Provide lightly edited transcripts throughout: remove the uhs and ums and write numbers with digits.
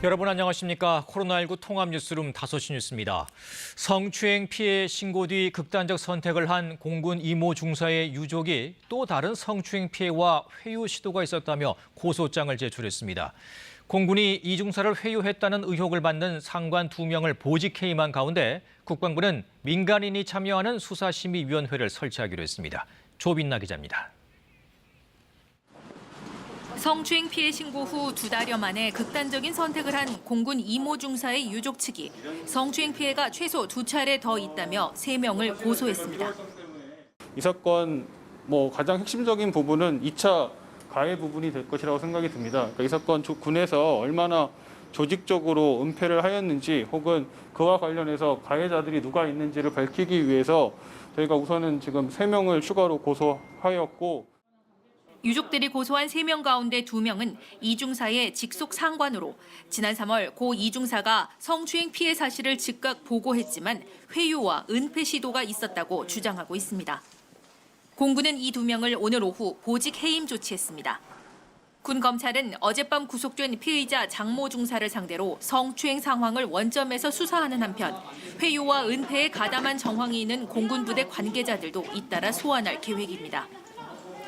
여러분 안녕하십니까. 코로나19 통합 뉴스룸 5시 뉴스입니다. 성추행 피해 신고 뒤 극단적 선택을 한 공군 이모 중사의 유족이 또 다른 성추행 피해와 회유 시도가 있었다며 고소장을 제출했습니다. 공군이 이 중사를 회유했다는 의혹을 받는 상관 2명을 보직 해임한 가운데 국방부는 민간인이 참여하는 수사심의위원회를 설치하기로 했습니다. 조빈나 기자입니다. 성추행 피해 신고 후 2달여 만에 극단적인 선택을 한 공군 이모 중사의 유족 측이 성추행 피해가 최소 2차례 더 있다며 3명을 고소했습니다. 이 사건 가장 핵심적인 부분은 2차 가해 부분이 될 것이라고 생각이 듭니다. 그러니까 이 사건 군에서 얼마나 조직적으로 은폐를 하였는지 혹은 그와 관련해서 가해자들이 누가 있는지를 밝히기 위해서 저희가 우선은 지금 3명을 추가로 고소하였고 유족들이 고소한 3명 가운데 2명은 이 중사의 직속 상관으로 지난 3월 고 이 중사가 성추행 피해 사실을 즉각 보고했지만 회유와 은폐 시도가 있었다고 주장하고 있습니다. 공군은 이 2명을 오늘 오후 보직 해임 조치했습니다. 군 검찰은 어젯밤 구속된 피의자 장모 중사를 상대로 성추행 상황을 원점에서 수사하는 한편 회유와 은폐에 가담한 정황이 있는 공군 부대 관계자들도 잇따라 소환할 계획입니다.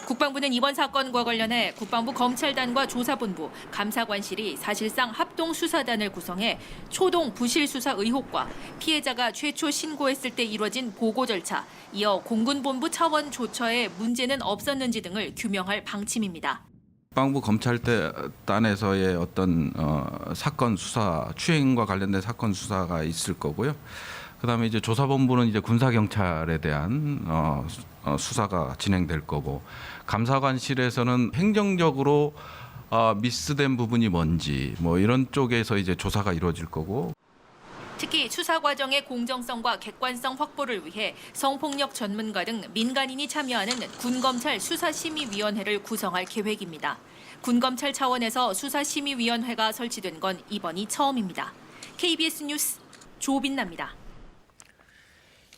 국방부는 이번 사건과 관련해 국방부 검찰단과 조사본부, 감사관실이 사실상 합동수사단을 구성해 초동 부실 수사 의혹과 피해자가 최초 신고했을 때 이뤄진 보고 절차, 이어 공군본부 차원 조처에 문제는 없었는지 등을 규명할 방침입니다. 국방부 검찰단에서의 어떤 사건 수사, 추행과 관련된 사건 수사가 있을 거고요. 그다음에 이제 조사본부는 이제 군사경찰에 대한 수사가 진행될 거고, 감사관실에서는 행정적으로 미스된 부분이 뭔지 이런 쪽에서 이제 조사가 이루어질 거고. 특히 수사 과정의 공정성과 객관성 확보를 위해 성폭력 전문가 등 민간인이 참여하는 군검찰 수사심의위원회를 구성할 계획입니다. 군검찰 차원에서 수사심의위원회가 설치된 건 이번이 처음입니다. KBS 뉴스 조빈나입니다.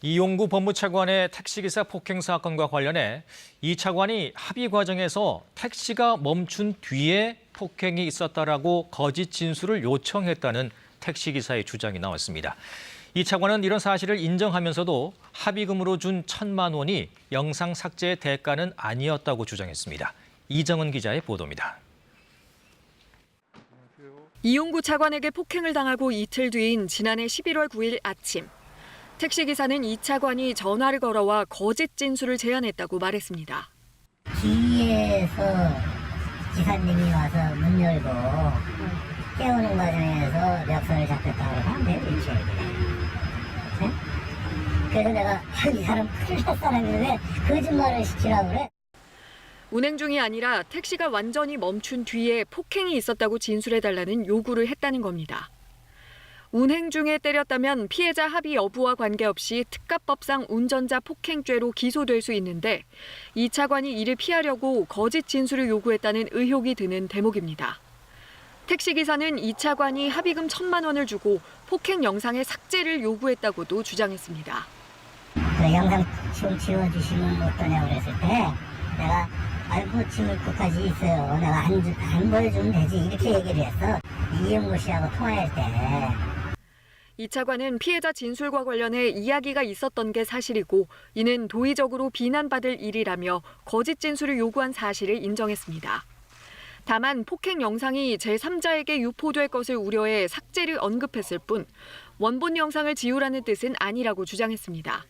이용구 법무차관의 택시기사 폭행 사건과 관련해 이 차관이 합의 과정에서 택시가 멈춘 뒤에 폭행이 있었다라고 거짓 진술을 요청했다는 택시기사의 주장이 나왔습니다. 이 차관은 이런 사실을 인정하면서도 합의금으로 준 1,000만 원이 영상 삭제의 대가는 아니었다고 주장했습니다. 이정은 기자의 보도입니다. 이용구 차관에게 폭행을 당하고 이틀 뒤인 지난해 11월 9일 아침. 택시기사는 이 차관이 전화를 걸어와 거짓 진술을 제안했다고 말했습니다. 뒤에서 기사님이 와서 문 열고 깨우는 과정에서 멱살을 잡혔다고 하는데 이렇게 네? 그래서 내가 이 사람 큰일 날 사람인데 왜 거짓말을 시키라고 그래? 운행 중이 아니라 택시가 완전히 멈춘 뒤에 폭행이 있었다고 진술해달라는 요구를 했다는 겁니다. 운행 중에 때렸다면 피해자 합의 여부와 관계없이 특가법상 운전자 폭행죄로 기소될 수 있는데 이 차관이 이를 피하려고 거짓 진술을 요구했다는 의혹이 드는 대목입니다. 택시기사는 이 차관이 합의금 1,000만 원을 주고 폭행 영상의 삭제를 요구했다고도 주장했습니다. 그 영상 좀 지워주시면 어떠냐고 그랬을 때 내가 알고 지울 것까지 있어요. 내가 안 보여주면 되지 이렇게 얘기를 했어. 이용구 씨하고 통화할 때. 이 차관은 피해자 진술과 관련해 이야기가 있었던 게 사실이고 이는 도의적으로 비난받을 일이라며 거짓 진술을 요구한 사실을 인정했습니다. 다만 폭행 영상이 제3자에게 유포될 것을 우려해 삭제를 언급했을 뿐 원본 영상을 지우라는 뜻은 아니라고 주장했습니다.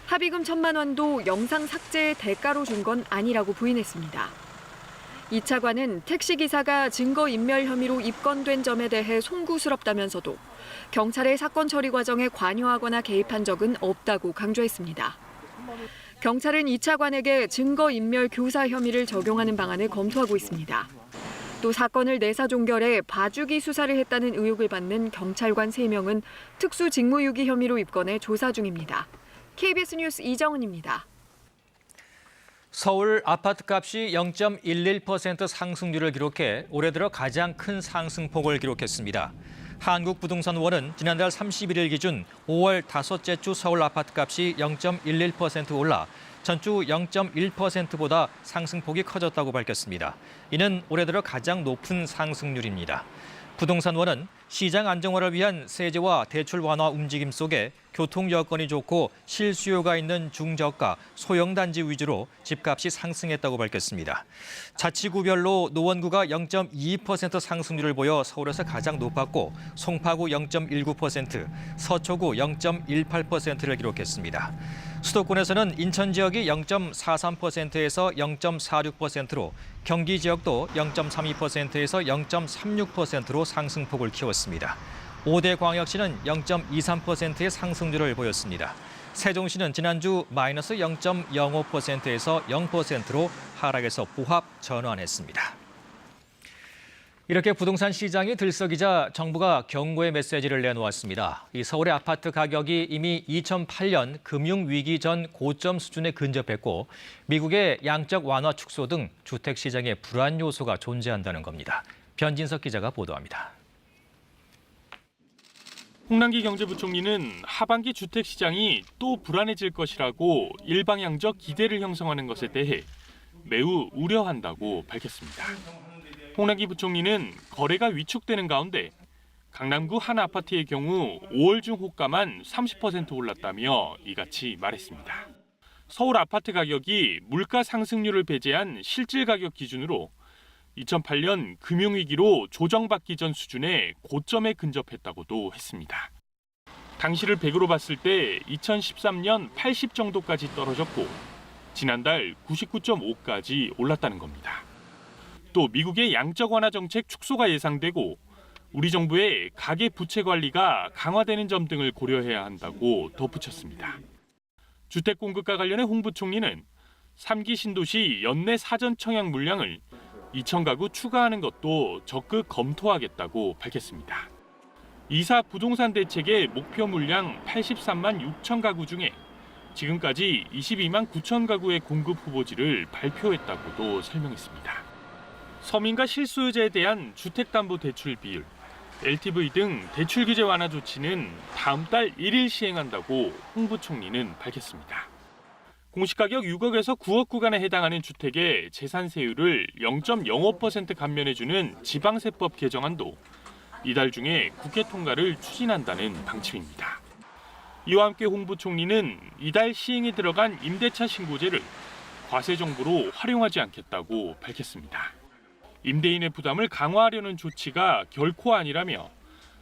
합의금 1,000만 원도 영상 삭제의 대가로 준 건 아니라고 부인했습니다. 이 차관은 택시기사가 증거인멸 혐의로 입건된 점에 대해 송구스럽다면서도 경찰의 사건 처리 과정에 관여하거나 개입한 적은 없다고 강조했습니다. 경찰은 이 차관에게 증거인멸 교사 혐의를 적용하는 방안을 검토하고 있습니다. 또 사건을 내사 종결해 봐주기 수사를 했다는 의혹을 받는 경찰관 3명은 특수직무유기 혐의로 입건해 조사 중입니다. KBS 뉴스 이정은입니다. 서울 아파트값이 0.11% 상승률을 기록해 올해 들어 가장 큰 상승폭을 기록했습니다. 한국부동산원은 지난달 31일 기준 5월 5째 주 서울 아파트값이 0.11% 올라 전주 0.1%보다 상승폭이 커졌다고 밝혔습니다. 이는 올해 들어 가장 높은 상승률입니다. 부동산원은 시장 안정화를 위한 세제와 대출 완화 움직임 속에 교통 여건이 좋고 실수요가 있는 중저가 소형 단지 위주로 집값이 상승했다고 밝혔습니다. 자치구별로 노원구가 0.22% 상승률을 보여 서울에서 가장 높았고 송파구 0.19%, 서초구 0.18%를 기록했습니다. 수도권에서는 인천 지역이 0.43%에서 0.46%로 경기 지역도 0.32%에서 0.36%로 상승폭을 키웠습니다. 5대 광역시는 0.23%의 상승률을 보였습니다. 세종시는 지난주 마이너스 0.05%에서 0%로 하락에서 보합 전환했습니다. 이렇게 부동산 시장이 들썩이자 정부가 경고의 메시지를 내놓았습니다. 이 서울의 아파트 가격이 이미 2008년 금융위기 전 고점 수준에 근접했고 미국의 양적 완화 축소 등 주택 시장에 불안 요소가 존재한다는 겁니다. 변진석 기자가 보도합니다. 홍남기 경제부총리는 하반기 주택 시장이 또 불안해질 것이라고 일방향적 기대를 형성하는 것에 대해 매우 우려한다고 밝혔습니다. 홍남기 부총리는 거래가 위축되는 가운데 강남구 한 아파트의 경우 5월 중 호가만 30% 올랐다며 이같이 말했습니다. 서울 아파트 가격이 물가 상승률을 배제한 실질 가격 기준으로 2008년 금융위기로 조정받기 전 수준의 고점에 근접했다고도 했습니다. 당시를 100으로 봤을 때 2013년 80 정도까지 떨어졌고 지난달 99.5까지 올랐다는 겁니다. 또 미국의 양적 완화 정책 축소가 예상되고 우리 정부의 가계 부채 관리가 강화되는 점 등을 고려해야 한다고 덧붙였습니다. 주택 공급과 관련해 홍 부총리는 3기 신도시 연내 사전 청약 물량을 2,000가구 추가하는 것도 적극 검토하겠다고 밝혔습니다. 이사 부동산 대책의 목표 물량 83만 6천 가구 중에 지금까지 22만 9천 가구의 공급 후보지를 발표했다고도 설명했습니다. 서민과 실수요자에 대한 주택담보대출 비율, LTV 등 대출 규제 완화 조치는 다음 달 1일 시행한다고 홍 부총리는 밝혔습니다. 공시가격 6억에서 9억 구간에 해당하는 주택의 재산세율을 0.05% 감면해주는 지방세법 개정안도 이달 중에 국회 통과를 추진한다는 방침입니다. 이와 함께 홍 부총리는 이달 시행에 들어간 임대차 신고제를 과세 정보로 활용하지 않겠다고 밝혔습니다. 임대인의 부담을 강화하려는 조치가 결코 아니라며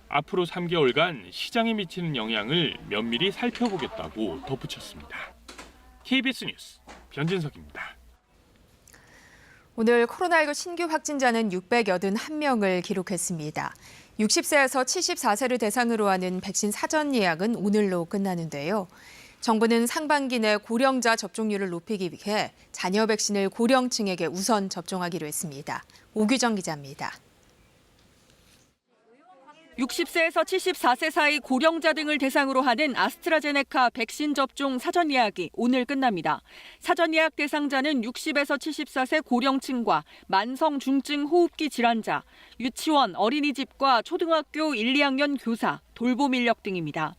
앞으로 3개월간 시장에 미치는 영향을 면밀히 살펴보겠다고 덧붙였습니다. KBS 뉴스 변진석입니다. 오늘 코로나19 신규 확진자는 681명을 기록했습니다. 60세에서 74세를 대상으로 하는 백신 사전 예약은 오늘로 끝나는데요. 정부는 상반기 내 고령자 접종률을 높이기 위해 잔여 백신을 고령층에게 우선 접종하기로 했습니다. 오규정 기자입니다. 60세에서 74세 사이 고령자 등을 대상으로 하는 아스트라제네카 백신 접종 사전 예약이 오늘 끝납니다. 사전 예약 대상자는 60에서 74세 고령층과 만성 중증 호흡기 질환자, 유치원, 어린이집과 초등학교 1, 2학년 교사, 돌봄 인력 등입니다.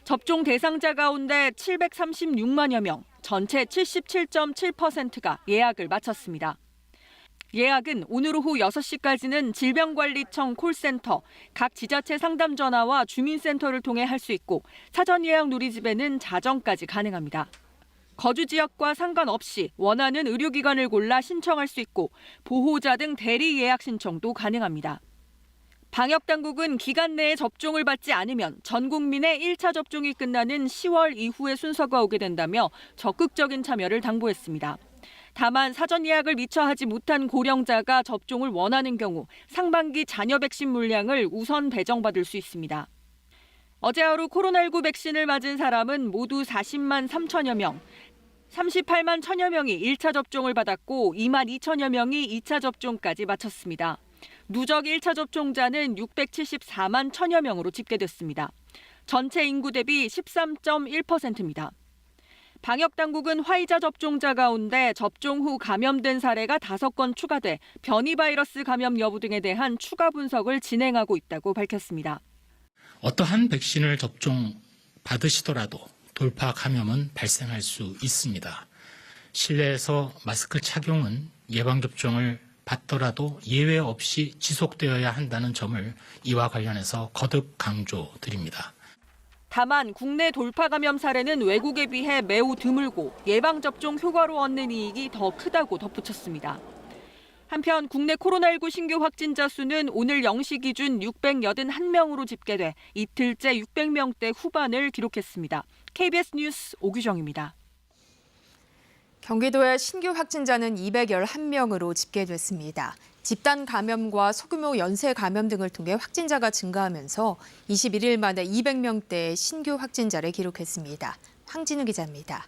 접종 대상자 가운데 736만여 명, 전체 77.7%가 예약을 마쳤습니다. 예약은 오늘 오후 6시까지는 질병관리청 콜센터, 각 지자체 상담 전화와 주민센터를 통해 할 수 있고 사전 예약 누리집에는 자정까지 가능합니다. 거주 지역과 상관없이 원하는 의료기관을 골라 신청할 수 있고 보호자 등 대리 예약 신청도 가능합니다. 방역당국은 기간 내에 접종을 받지 않으면 전 국민의 1차 접종이 끝나는 10월 이후에 순서가 오게 된다며 적극적인 참여를 당부했습니다. 다만 사전 예약을 미처 하지 못한 고령자가 접종을 원하는 경우 상반기 잔여 백신 물량을 우선 배정받을 수 있습니다. 어제 하루 코로나19 백신을 맞은 사람은 모두 40만 3천여 명, 38만 1천여 명이 1차 접종을 받았고 2만 2천여 명이 2차 접종까지 마쳤습니다. 누적 1차 접종자는 674만 1천여 명으로 집계됐습니다. 전체 인구 대비 13.1%입니다. 방역당국은 화이자 접종자 가운데 접종 후 감염된 사례가 5건 추가돼 변이 바이러스 감염 여부 등에 대한 추가 분석을 진행하고 있다고 밝혔습니다. 어떠한 백신을 접종받으시더라도 돌파 감염은 발생할 수 있습니다. 실내에서 마스크 착용은 예방접종을 받더라도 예외 없이 지속되어야 한다는 점을 이와 관련해서 거듭 강조드립니다. 다만 국내 돌파 감염 사례는 외국에 비해 매우 드물고 예방접종 효과로 얻는 이익이 더 크다고 덧붙였습니다. 한편 국내 코로나19 신규 확진자 수는 오늘 0시 기준 681명으로 집계돼 이틀째 600명대 후반을 기록했습니다. KBS 뉴스 오규정입니다. 경기도의 신규 확진자는 211명으로 집계됐습니다. 집단 감염과 소규모 연쇄 감염 등을 통해 확진자가 증가하면서 21일 만에 200명대의 신규 확진자를 기록했습니다. 황진우 기자입니다.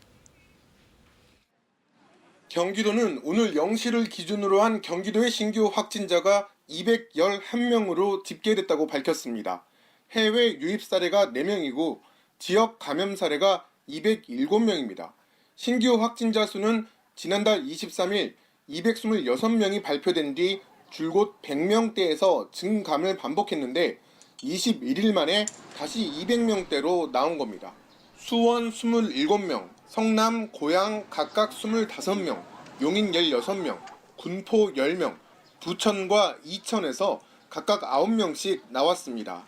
경기도는 오늘 0시를 기준으로 한 경기도의 신규 확진자가 211명으로 집계됐다고 밝혔습니다. 해외 유입 사례가 4명이고 지역 감염 사례가 207명입니다. 신규 확진자 수는 지난달 23일 226명이 발표된 뒤 줄곧 100명대에서 증감을 반복했는데 21일 만에 다시 200명대로 나온 겁니다. 수원 27명, 성남, 고양 각각 25명, 용인 16명, 군포 10명, 부천과 이천에서 각각 9명씩 나왔습니다.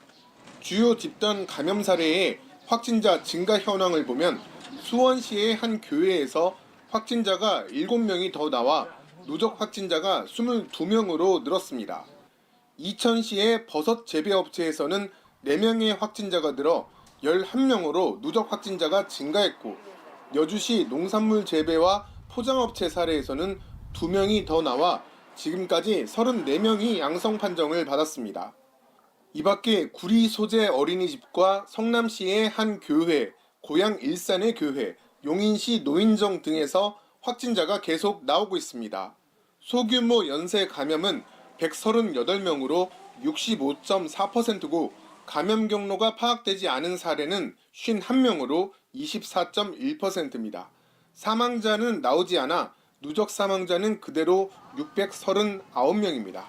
주요 집단 감염 사례의 확진자 증가 현황을 보면 수원시의 한 교회에서 확진자가 7명이 더 나와 누적 확진자가 22명으로 늘었습니다. 이천시의 버섯 재배업체에서는 4명의 확진자가 늘어 11명으로 누적 확진자가 증가했고 여주시 농산물 재배와 포장업체 사례에서는 2명이 더 나와 지금까지 34명이 양성 판정을 받았습니다. 이 밖에 구리 소재 어린이집과 성남시의 한 교회, 고양 일산의 교회, 용인시 노인정 등에서 확진자가 계속 나오고 있습니다. 소규모 연쇄 감염은 138명으로 65.4%고 감염 경로가 파악되지 않은 사례는 51명으로 24.1%입니다. 사망자는 나오지 않아 누적 사망자는 그대로 639명입니다.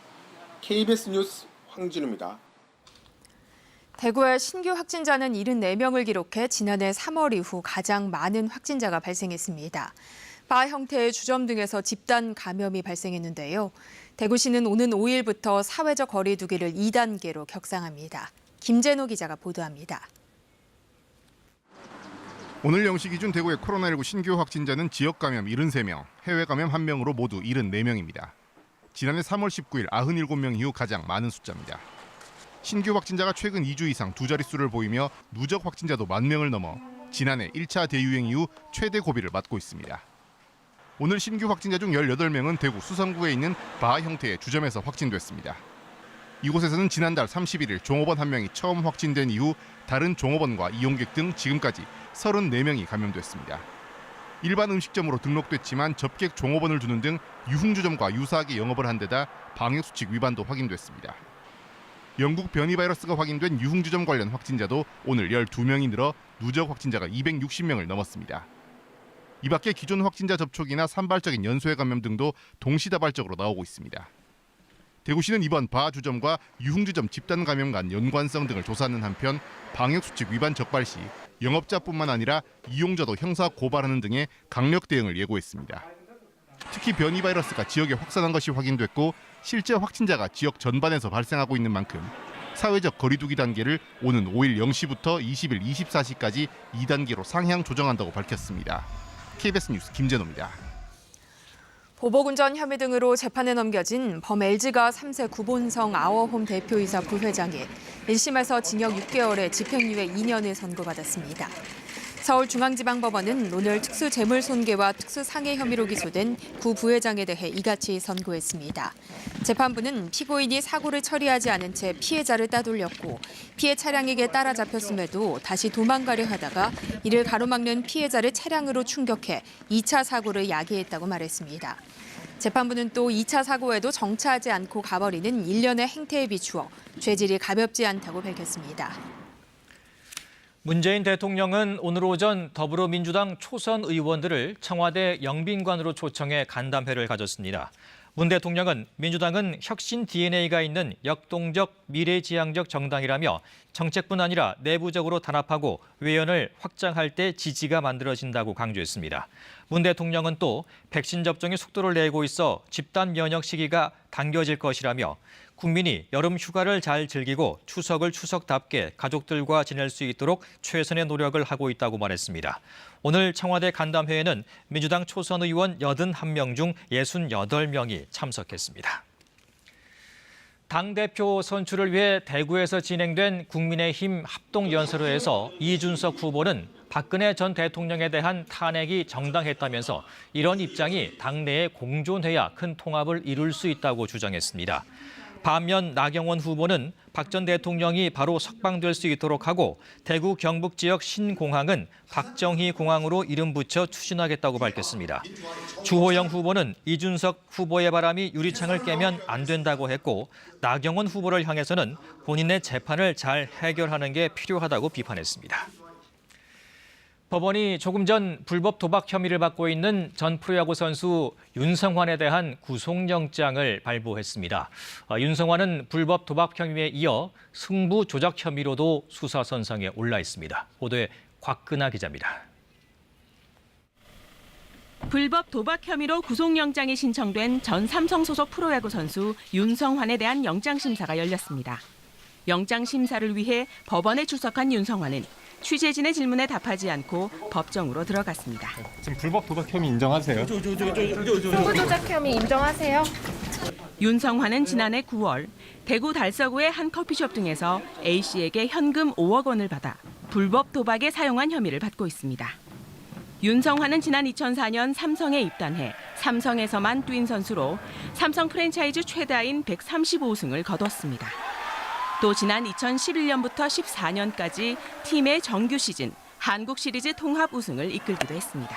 KBS 뉴스 황진우입니다. 대구의 신규 확진자는 74명을 기록해 지난해 3월 이후 가장 많은 확진자가 발생했습니다. 바 형태의 주점 등에서 집단 감염이 발생했는데요. 대구시는 오는 5일부터 사회적 거리 두기를 2단계로 격상합니다. 김재노 기자가 보도합니다. 오늘 0시 기준 대구의 코로나19 신규 확진자는 지역 감염 73명, 해외 감염 1명으로 모두 74명입니다. 지난해 3월 19일 97명 이후 가장 많은 숫자입니다. 신규 확진자가 최근 2주 이상 두 자릿수를 보이며 누적 확진자도 10,000명을 넘어 지난해 1차 대유행 이후 최대 고비를 맞고 있습니다. 오늘 신규 확진자 중 18명은 대구 수성구에 있는 바 형태의 주점에서 확진됐습니다. 이곳에서는 지난달 31일 종업원 1명이 처음 확진된 이후 다른 종업원과 이용객 등 지금까지 34명이 감염됐습니다. 일반 음식점으로 등록됐지만 접객 종업원을 두는 등 유흥주점과 유사하게 영업을 한 데다 방역수칙 위반도 확인됐습니다. 영국 변이 바이러스가 확인된 유흥주점 관련 확진자도 오늘 12명이 늘어 누적 확진자가 260명을 넘었습니다. 이 밖에 기존 확진자 접촉이나 산발적인 연쇄 감염 등도 동시다발적으로 나오고 있습니다. 대구시는 이번 바 주점과 유흥주점 집단 감염 간 연관성 등을 조사하는 한편 방역수칙 위반 적발 시 영업자뿐만 아니라 이용자도 형사 고발하는 등의 강력 대응을 예고했습니다. 특히 변이 바이러스가 지역에 확산한 것이 확인됐고 실제 확진자가 지역 전반에서 발생하고 있는 만큼 사회적 거리 두기 단계를 오는 5일 0시부터 20일 24시까지 2단계로 상향 조정한다고 밝혔습니다. KBS 뉴스 김재노입니다. 보복운전 혐의 등으로 재판에 넘겨진 범 LG가 3세 구본성 아워홈 대표이사 부회장이 1심에서 징역 6개월에 집행유예 2년을 선고받았습니다. 서울중앙지방법원은 오늘 특수재물손괴와 특수상해 혐의로 기소된 구 부회장에 대해 이같이 선고했습니다. 재판부는 피고인이 사고를 처리하지 않은 채 피해자를 따돌렸고 피해 차량에게 따라잡혔음에도 다시 도망가려 하다가 이를 가로막는 피해자를 차량으로 충격해 2차 사고를 야기했다고 말했습니다. 재판부는 또 2차 사고에도 정차하지 않고 가버리는 일련의 행태에 비추어 죄질이 가볍지 않다고 밝혔습니다. 문재인 대통령은 오늘 오전 더불어민주당 초선 의원들을 청와대 영빈관으로 초청해 간담회를 가졌습니다. 문 대통령은 민주당은 혁신 DNA가 있는 역동적 미래지향적 정당이라며 정책뿐 아니라 내부적으로 단합하고 외연을 확장할 때 지지가 만들어진다고 강조했습니다. 문 대통령은 또 백신 접종의 속도를 내고 있어 집단 면역 시기가 당겨질 것이라며 국민이 여름 휴가를 잘 즐기고 추석을 추석답게 가족들과 지낼 수 있도록 최선의 노력을 하고 있다고 말했습니다. 오늘 청와대 간담회에는 민주당 초선 의원 81명 중 68명이 참석했습니다. 당대표 선출을 위해 대구에서 진행된 국민의힘 합동연설회에서 이준석 후보는 박근혜 전 대통령에 대한 탄핵이 정당했다면서 이런 입장이 당내에 공존해야 큰 통합을 이룰 수 있다고 주장했습니다. 반면 나경원 후보는 박 전 대통령이 바로 석방될 수 있도록 하고 대구 경북 지역 신공항은 박정희 공항으로 이름 붙여 추진하겠다고 밝혔습니다. 주호영 후보는 이준석 후보의 바람이 유리창을 깨면 안 된다고 했고 나경원 후보를 향해서는 본인의 재판을 잘 해결하는 게 필요하다고 비판했습니다. 법원이 조금 전 불법 도박 혐의를 받고 있는 전 프로야구 선수 윤성환에 대한 구속영장을 발부했습니다. 윤성환은 불법 도박 혐의에 이어 승부 조작 혐의로도 수사선상에 올라 있습니다. 보도에 곽근아 기자입니다. 불법 도박 혐의로 구속영장이 신청된 전 삼성 소속 프로야구 선수 윤성환에 대한 영장심사가 열렸습니다. 영장심사를 위해 법원에 출석한 윤성환은 취재진의 질문에 답하지 않고 법정으로 들어갔습니다. 지금 불법 도박 혐의 인정하세요? 승부 조작 혐의 인정하세요? 윤성환은 지난해 9월 대구 달서구의 한 커피숍 등에서 A씨에게 현금 5억 원을 받아 불법 도박에 사용한 혐의를 받고 있습니다. 윤성환은 지난 2004년 삼성에 입단해 삼성에서만 뛴 선수로 삼성 프랜차이즈 최다인 135승을 거뒀습니다. 또 지난 2011년부터 14년까지 팀의 정규 시즌 한국 시리즈 통합 우승을 이끌기도 했습니다.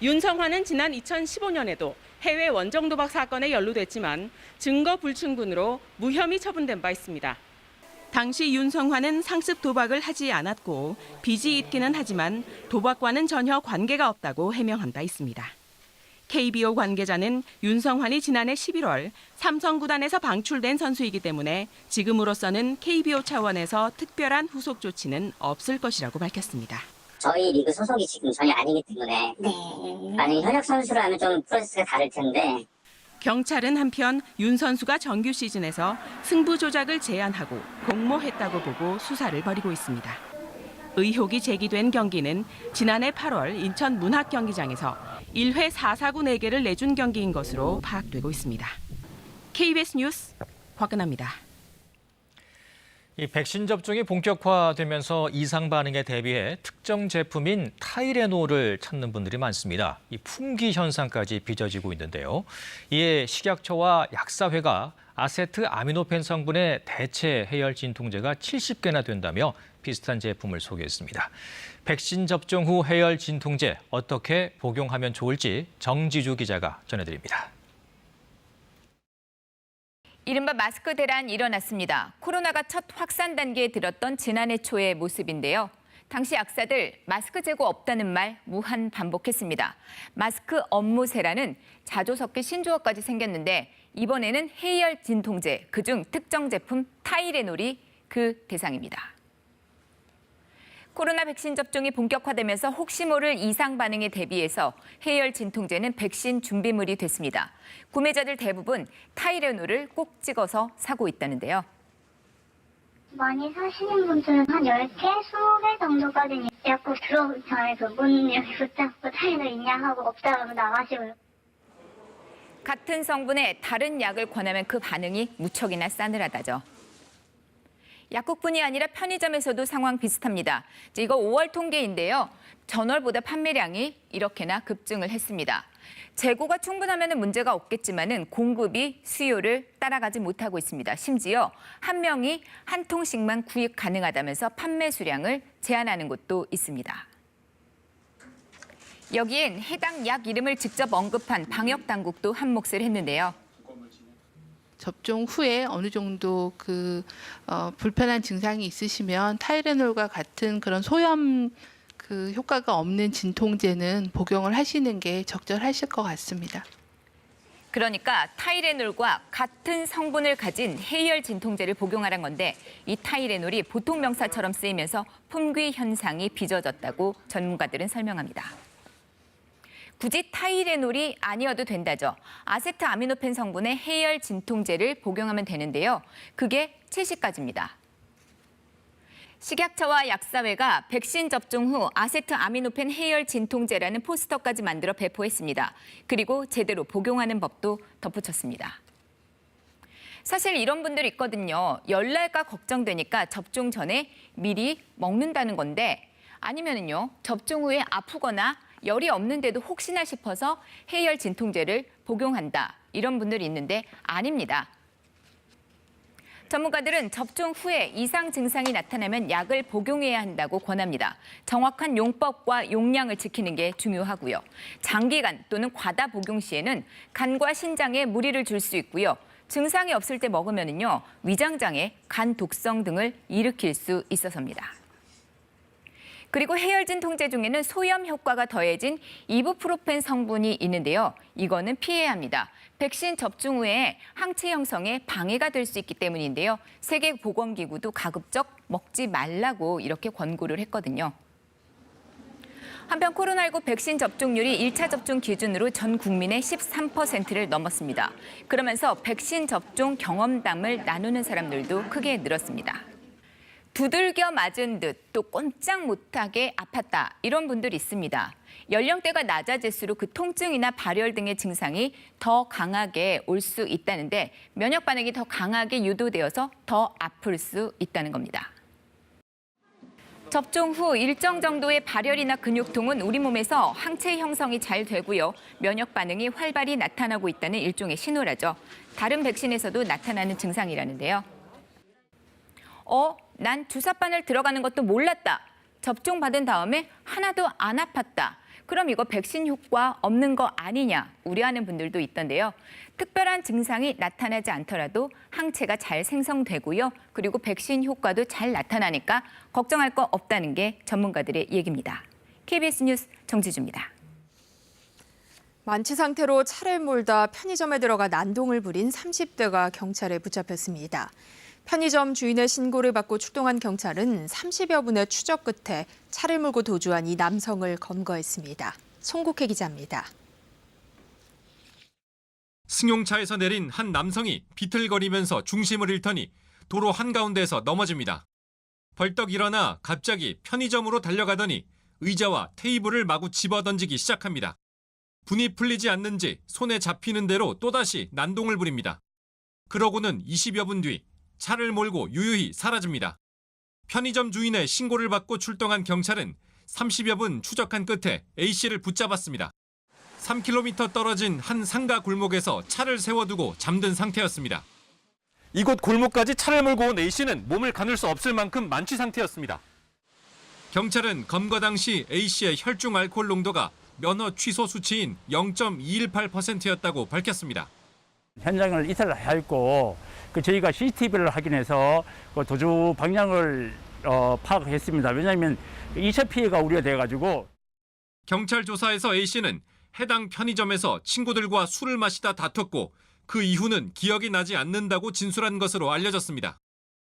윤성환은 지난 2015년에도 해외 원정 도박 사건에 연루됐지만 증거 불충분으로 무혐의 처분된 바 있습니다. 당시 윤성환은 상습 도박을 하지 않았고 빚이 있기는 하지만 도박과는 전혀 관계가 없다고 해명한 바 있습니다. KBO 관계자는 윤성환이 지난해 11월 삼성 구단에서 방출된 선수이기 때문에 지금으로서는 KBO 차원에서 특별한 후속 조치는 없을 것이라고 밝혔습니다. 저희 리그 소속이 지금 전혀 아니기 때문에 만약에 현역 선수라면 좀 프로세스가 다를 텐데. 경찰은 한편 윤 선수가 정규 시즌에서 승부 조작을 제안하고 공모했다고 보고 수사를 벌이고 있습니다. 의혹이 제기된 경기는 지난해 8월 인천 문학경기장에서 1회 4사구 4개를 내준 경기인 것으로 파악되고 있습니다. KBS 뉴스 곽은아입니다. 이 백신 접종이 본격화되면서 이상 반응에 대비해 특정 제품인 타이레놀을 찾는 분들이 많습니다. 이 품귀 현상까지 빚어지고 있는데요. 이에 식약처와 약사회가 아세트 아미노펜 성분의 대체 해열 진통제가 70개나 된다며 비슷한 제품을 소개했습니다. 백신 접종 후 해열 진통제 어떻게 복용하면 좋을지 정지주 기자가 전해드립니다. 이른바 마스크 대란이 일어났습니다. 코로나가 첫 확산 단계에 들었던 지난해 초의 모습인데요. 당시 약사들 마스크 재고 없다는 말 무한 반복했습니다. 마스크 업무세라는 자조 섞일 신조어까지 생겼는데 이번에는 해열 진통제, 그중 특정 제품 타이레놀이 그 대상입니다. 코로나 백신 접종이 본격화되면서 혹시 모를 이상 반응에 대비해서 해열 진통제는 백신 준비물이 됐습니다. 구매자들 대부분 타이레놀을 꼭 찍어서 사고 있다는데요. 많이 사시는 분들은 한 10개, 20개 정도까지는 약국 들어오기 전에 문 여기 붙잡고 타이레놀 있냐 하고 없다 그러면 나가시고요. 같은 성분의 다른 약을 권하면 그 반응이 무척이나 싸늘하다죠. 약국뿐이 아니라 편의점에서도 상황 비슷합니다. 이거 5월 통계인데요. 전월보다 판매량이 이렇게나 급증을 했습니다. 재고가 충분하면 문제가 없겠지만은 공급이 수요를 따라가지 못하고 있습니다. 심지어 한 명이 한 통씩만 구입 가능하다면서 판매 수량을 제한하는 곳도 있습니다. 여기엔 해당 약 이름을 직접 언급한 방역 당국도 한 몫을 했는데요. 접종 후에 어느 정도 불편한 증상이 있으시면 타이레놀과 같은 그런 소염 효과가 없는 진통제는 복용을 하시는 게 적절하실 것 같습니다. 그러니까 타이레놀과 같은 성분을 가진 해열 진통제를 복용하란 건데 이 타이레놀이 보통 명사처럼 쓰이면서 품귀 현상이 빚어졌다고 전문가들은 설명합니다. 굳이 타이레놀이 아니어도 된다죠. 아세트아미노펜 성분의 해열 진통제를 복용하면 되는데요. 그게 70가지입니다. 식약처와 약사회가 백신 접종 후 아세트아미노펜 해열 진통제라는 포스터까지 만들어 배포했습니다. 그리고 제대로 복용하는 법도 덧붙였습니다. 사실 이런 분들 있거든요. 열 날까 걱정되니까 접종 전에 미리 먹는다는 건데 아니면은요. 접종 후에 아프거나 열이 없는데도 혹시나 싶어서 해열 진통제를 복용한다. 이런 분들이 있는데 아닙니다. 전문가들은 접종 후에 이상 증상이 나타나면 약을 복용해야 한다고 권합니다. 정확한 용법과 용량을 지키는 게 중요하고요. 장기간 또는 과다 복용 시에는 간과 신장에 무리를 줄 수 있고요. 증상이 없을 때 먹으면요, 위장장애, 간 독성 등을 일으킬 수 있어서입니다. 그리고 해열 진통제 중에는 소염 효과가 더해진 이부프로펜 성분이 있는데요. 이거는 피해야 합니다. 백신 접종 후에 항체 형성에 방해가 될 수 있기 때문인데요. 세계보건기구도 가급적 먹지 말라고 이렇게 권고를 했거든요. 한편 코로나19 백신 접종률이 1차 접종 기준으로 전 국민의 13%를 넘었습니다. 그러면서 백신 접종 경험담을 나누는 사람들도 크게 늘었습니다. 두들겨 맞은 듯 또 꼼짝 못하게 아팠다 이런 분들 있습니다. 연령대가 낮아질수록 그 통증이나 발열 등의 증상이 더 강하게 올 수 있다는데 면역 반응이 더 강하게 유도되어서 더 아플 수 있다는 겁니다. 접종 후 일정 정도의 발열이나 근육통은 우리 몸에서 항체 형성이 잘 되고요. 면역 반응이 활발히 나타나고 있다는 일종의 신호라죠. 다른 백신에서도 나타나는 증상이라는데요. 난 주사바늘 들어가는 것도 몰랐다. 접종받은 다음에 하나도 안 아팠다. 그럼 이거 백신 효과 없는 거 아니냐 우려하는 분들도 있던데요. 특별한 증상이 나타나지 않더라도 항체가 잘 생성되고요. 그리고 백신 효과도 잘 나타나니까 걱정할 거 없다는 게 전문가들의 얘기입니다. KBS 뉴스 정지주입니다. 만취 상태로 차를 몰다 편의점에 들어가 난동을 부린 30대가 경찰에 붙잡혔습니다. 편의점 주인의 신고를 받고 출동한 경찰은 30여 분의 추적 끝에 차를 몰고 도주한 이 남성을 검거했습니다. 송국혜 기자입니다. 승용차에서 내린 한 남성이 비틀거리면서 중심을 잃더니 도로 한가운데에서 넘어집니다. 벌떡 일어나 갑자기 편의점으로 달려가더니 의자와 테이블을 마구 집어던지기 시작합니다. 분이 풀리지 않는지 손에 잡히는 대로 또다시 난동을 부립니다. 그러고는 20여 분 뒤 차를 몰고 유유히 사라집니다. 편의점 주인의 신고를 받고 출동한 경찰은 30여 분 추적한 끝에 A씨를 붙잡았습니다. 3km 떨어진 한 상가 골목에서 차를 세워두고 잠든 상태였습니다. 이곳 골목까지 차를 몰고 온 A씨는 몸을 가눌 수 없을 만큼 만취 상태였습니다. 경찰은 검거 당시 A씨의 혈중 알코올 농도가 면허 취소 수치인 0.218%였다고 밝혔습니다. 현장을 이탈했고 저희가 CCTV를 확인해서 도주 방향을 파악했습니다. 왜냐하면 2차 피해가 우려돼가지고. 경찰 조사에서 A씨는 해당 편의점에서 친구들과 술을 마시다 다퉜고 그 이후는 기억이 나지 않는다고 진술한 것으로 알려졌습니다.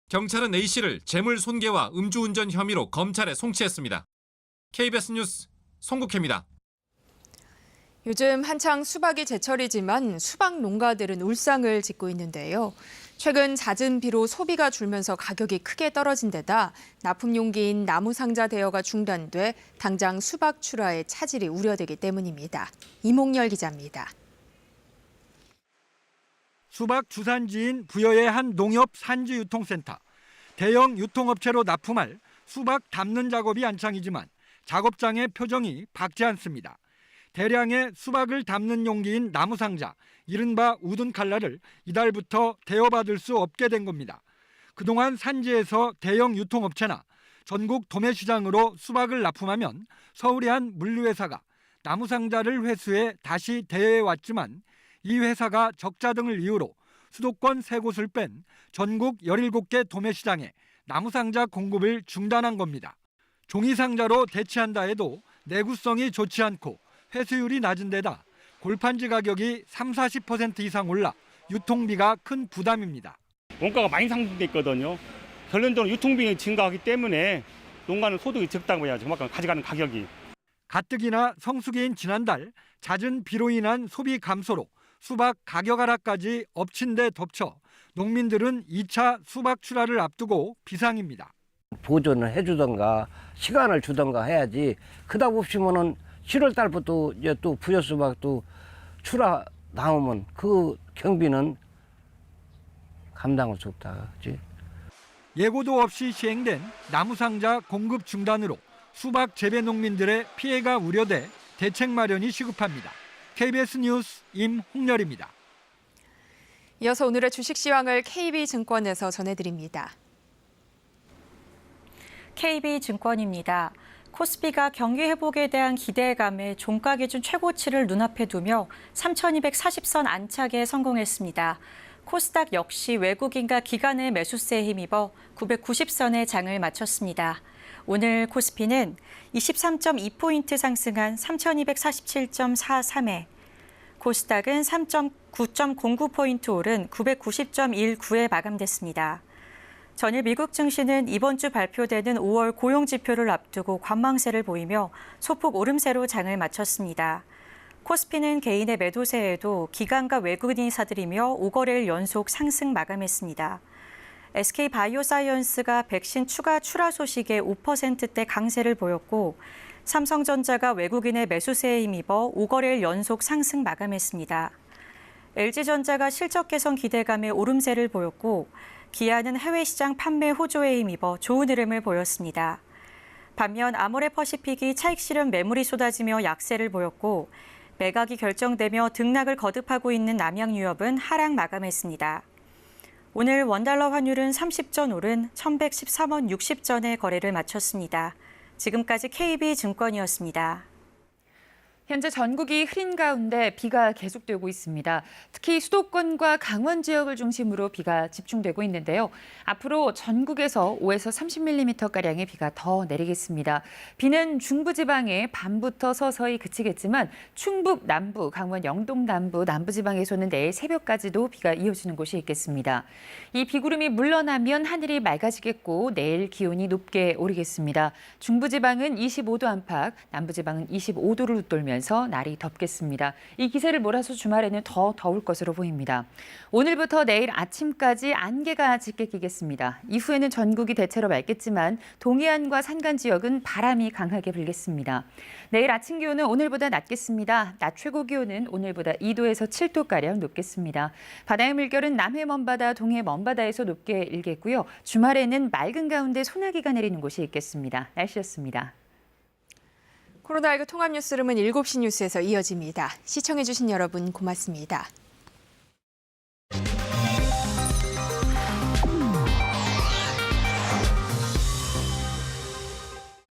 경찰은 A씨를 재물 손괴와 음주운전 혐의로 검찰에 송치했습니다. KBS 뉴스 송국혜입니다. 요즘 한창 수박이 제철이지만 수박 농가들은 울상을 짓고 있는데요. 최근 잦은 비로 소비가 줄면서 가격이 크게 떨어진 데다 납품 용기인 나무 상자 대여가 중단돼 당장 수박 출하의 차질이 우려되기 때문입니다. 이몽열 기자입니다. 수박 주산지인 부여의 한 농협 산지 유통센터. 대형 유통업체로 납품할 수박 담는 작업이 한창이지만 작업장의 표정이 밝지 않습니다. 대량의 수박을 담는 용기인 나무 상자, 이른바 우든 칼날을 이달부터 대여받을 수 없게 된 겁니다. 그동안 산지에서 대형 유통업체나 전국 도매시장으로 수박을 납품하면 서울의 한 물류회사가 나무 상자를 회수해 다시 대여해왔지만 이 회사가 적자 등을 이유로 수도권 3곳을 뺀 전국 17개 도매시장에 나무 상자 공급을 중단한 겁니다. 종이 상자로 대체한다 해도 내구성이 좋지 않고 회수율이 낮은 데다 골판지 가격이 30-40% 이상 올라 유통비가 큰 부담입니다. 원가가 많이 상승됐거든요. 결론적으로 유통비가 증가하기 때문에 농가는 소득이 적다고 해야죠. 그만큼 가져가는 가격이. 가뜩이나 성수기인 지난달 잦은 비로 인한 소비 감소로 수박 가격 하락까지 엎친 데 덮쳐 농민들은 2차 수박 출하를 앞두고 비상입니다. 보존을 해주던가 시간을 주던가 해야지. 그다음 없이면은 7월 달부터 이제 또 부여 수박도 출하 나오면 그 경비는 감당할 수 없다. 그렇지? 예고도 없이 시행된 나무상자 공급 중단으로 수박 재배 농민들의 피해가 우려돼 대책 마련이 시급합니다. KBS 뉴스 임홍렬입니다. 이어서 오늘의 주식 시황을 KB증권에서 전해드립니다. KB증권입니다. 코스피가 경기 회복에 대한 기대감에 종가 기준 최고치를 눈앞에 두며 3,240선 안착에 성공했습니다. 코스닥 역시 외국인과 기관의 매수세에 힘입어 990선에 장을 마쳤습니다. 오늘 코스피는 23.2포인트 상승한 3,247.43에, 코스닥은 9.09포인트 오른 990.19에 마감됐습니다. 전일 미국 증시는 이번 주 발표되는 5월 고용지표를 앞두고 관망세를 보이며 소폭 오름세로 장을 마쳤습니다. 코스피는 개인의 매도세에도 기관과 외국인이 사들이며 5거래일 연속 상승 마감했습니다. SK바이오사이언스가 백신 추가 출하 소식에 5%대 강세를 보였고 삼성전자가 외국인의 매수세에 힘입어 5거래일 연속 상승 마감했습니다. LG전자가 실적 개선 기대감에 오름세를 보였고 기아는 해외 시장 판매 호조에 힘입어 좋은 흐름을 보였습니다. 반면 아모레퍼시픽이 차익 실현 매물이 쏟아지며 약세를 보였고 매각이 결정되며 등락을 거듭하고 있는 남양유업은 하락 마감했습니다. 오늘 원달러 환율은 30전 오른 1,113원 60전에 거래를 마쳤습니다. 지금까지 KB증권이었습니다. 현재 전국이 흐린 가운데 비가 계속되고 있습니다. 특히 수도권과 강원 지역을 중심으로 비가 집중되고 있는데요. 앞으로 전국에서 5에서 30mm가량의 비가 더 내리겠습니다. 비는 중부지방에 밤부터 서서히 그치겠지만 충북 남부, 강원 영동 남부, 남부지방에서는 내일 새벽까지도 비가 이어지는 곳이 있겠습니다. 이 비구름이 물러나면 하늘이 맑아지겠고 내일 기온이 높게 오르겠습니다. 중부지방은 25도 안팎, 남부지방은 25도를 웃돌며 날이 덥겠습니다. 이 기세를 몰아서 주말에는 더 더울 것으로 보입니다. 오늘부터 내일 아침까지 안개가 짙게 끼겠습니다. 이후에는 전국이 대체로 맑겠지만 동해안과 산간 지역은 바람이 강하게 불겠습니다. 내일 아침 기온은 오늘보다 낮겠습니다. 낮 최고 기온은 오늘보다 2도에서 7도가량 높겠습니다. 바다의 물결은 남해 먼바다, 동해 먼바다에서 높게 일겠고요. 주말에는 맑은 가운데 소나기가 내리는 곳이 있겠습니다. 날씨였습니다. 코로나19 통합 뉴스룸은 7시 뉴스에서 이어집니다. 시청해주신 여러분 고맙습니다.